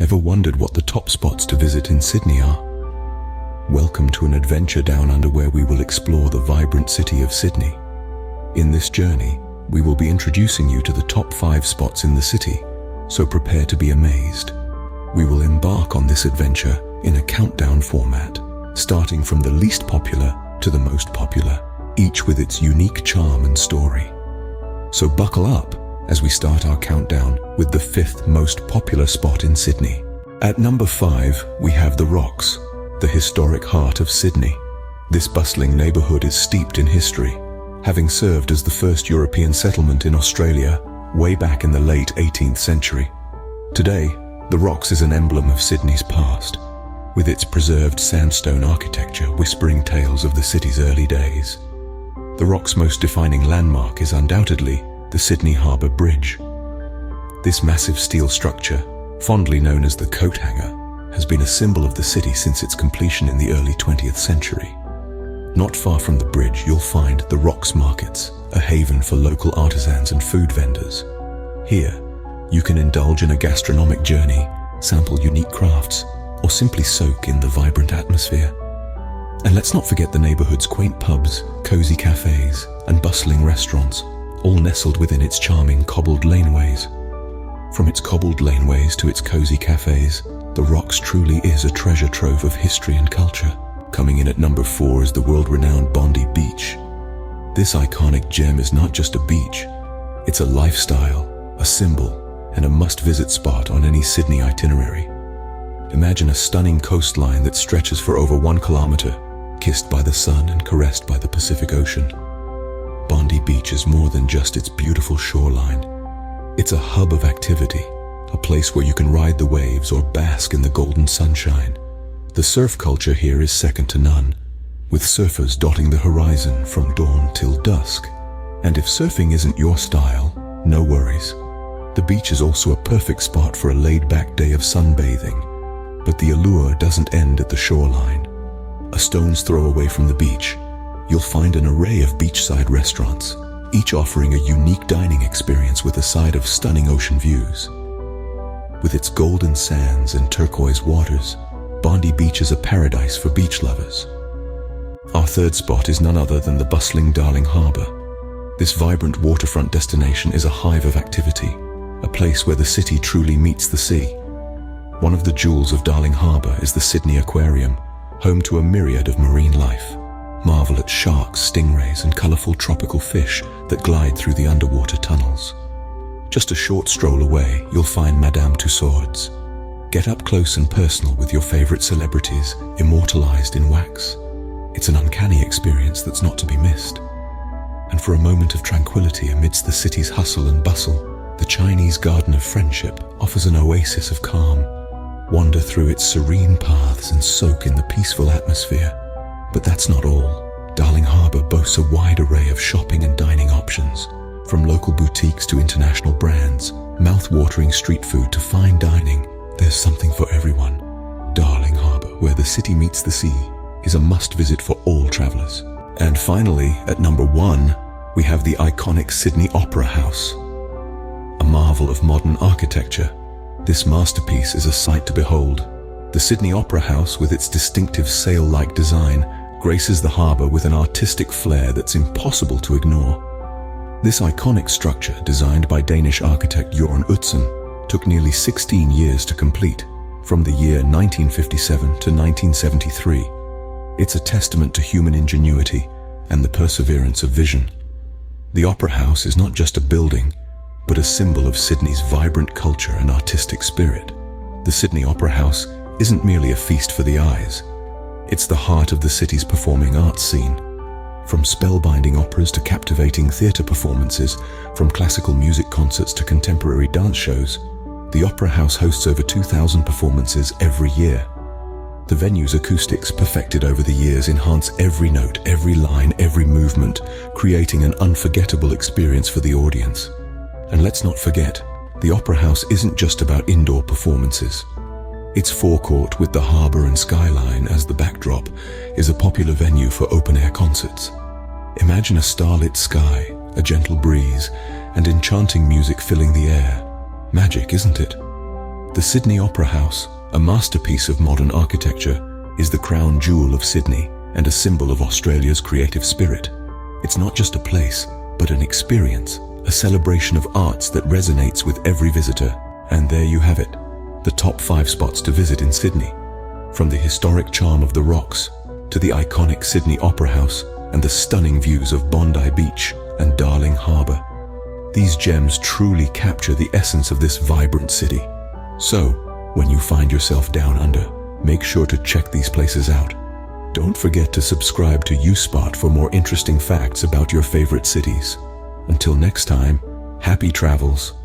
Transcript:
Ever wondered what the top spots to visit in Sydney are? Welcome to an adventure down under where we will explore the vibrant city of Sydney. In this journey, we will be introducing you to the top 5 spots in the city, so prepare to be amazed. We will embark on this adventure in a countdown format, starting from the least popular to the most popular, each with its unique charm and story. So buckle up as we start our countdown with the 5th most popular spot in Sydney. At number 5, we have the Rocks, the historic heart of Sydney. This bustling neighbourhood is steeped in history, having served as the first European settlement in Australia way back in the late 18th century. Today, the Rocks is an emblem of Sydney's past, with its preserved sandstone architecture whispering tales of the city's early days. The Rocks' most defining landmark is undoubtedly the Sydney Harbour Bridge. This massive steel structure, fondly known as the coat hanger, has been a symbol of the city since its completion in the early 20th century. Not far from the bridge, you'll find the Rocks Markets, a haven for local artisans and food vendors. Here, you can indulge in a gastronomic journey, sample unique crafts, or simply soak in the vibrant atmosphere. And let's not forget the neighbourhood's quaint pubs, cosy cafes, and bustling restaurants, all nestled within its charming cobbled laneways. From its cobbled laneways to its cosy cafes, the Rocks truly is a treasure trove of history and culture. Coming in at number 4 is the world-renowned Bondi Beach. This iconic gem is not just a beach, it's a lifestyle, a symbol, and a must-visit spot on any Sydney itinerary. Imagine a stunning coastline that stretches for over 1 kilometre, kissed by the sun and caressed by the Pacific Ocean. Bondi Beach is more than just its beautiful shoreline. It's a hub of activity, a place where you can ride the waves or bask in the golden sunshine. The surf culture here is second to none, with surfers dotting the horizon from dawn till dusk. And if surfing isn't your style, no worries. The beach is also a perfect spot for a laid-back day of sunbathing. But the allure doesn't end at the shoreline. A stone's throw away from the beach, you'll find an array of beachside restaurants, each offering a unique dining experience with a side of stunning ocean views. With its golden sands and turquoise waters, Bondi Beach is a paradise for beach lovers. Our 3rd spot is none other than the bustling Darling Harbour. This vibrant waterfront destination is a hive of activity, a place where the city truly meets the sea. One of the jewels of Darling Harbour is the Sydney Aquarium, home to a myriad of marine life. Marvel at sharks, stingrays, and colourful tropical fish that glide through the underwater tunnels. Just a short stroll away, you'll find Madame Tussauds. Get up close and personal with your favourite celebrities, immortalised in wax. It's an uncanny experience that's not to be missed. And for a moment of tranquility amidst the city's hustle and bustle, the Chinese Garden of Friendship offers an oasis of calm. Wander through its serene paths and soak in the peaceful atmosphere. But that's not all. Darling Harbour boasts a wide array of shopping and dining options. From local boutiques to international brands, mouth-watering street food to fine dining, there's something for everyone. Darling Harbour, where the city meets the sea, is a must-visit for all travellers. And finally, at number 1, we have the iconic Sydney Opera House. A marvel of modern architecture, this masterpiece is a sight to behold. The Sydney Opera House, with its distinctive sail-like design, graces the harbour with an artistic flair that's impossible to ignore. This iconic structure, designed by Danish architect Jørgen Utzon, took nearly 16 years to complete, from the year 1957 to 1973. It's a testament to human ingenuity and the perseverance of vision. The Opera House is not just a building, but a symbol of Sydney's vibrant culture and artistic spirit. The Sydney Opera House isn't merely a feast for the eyes. It's the heart of the city's performing arts scene. From spellbinding operas to captivating theatre performances, from classical music concerts to contemporary dance shows, the Opera House hosts over 2,000 performances every year. The venue's acoustics, perfected over the years, enhance every note, every line, every movement, creating an unforgettable experience for the audience. And let's not forget, the Opera House isn't just about indoor performances. Its forecourt, with the harbour and skyline as the backdrop, is a popular venue for open-air concerts. Imagine a starlit sky, a gentle breeze, and enchanting music filling the air. Magic, isn't it? The Sydney Opera House, a masterpiece of modern architecture, is the crown jewel of Sydney and a symbol of Australia's creative spirit. It's not just a place, but an experience, a celebration of arts that resonates with every visitor. And there you have it, the top 5 spots to visit in Sydney. From the historic charm of the Rocks, to the iconic Sydney Opera House and the stunning views of Bondi Beach and Darling Harbour. These gems truly capture the essence of this vibrant city. So, when you find yourself down under, make sure to check these places out. Don't forget to subscribe to YouSpot for more interesting facts about your favorite cities. Until next time, happy travels.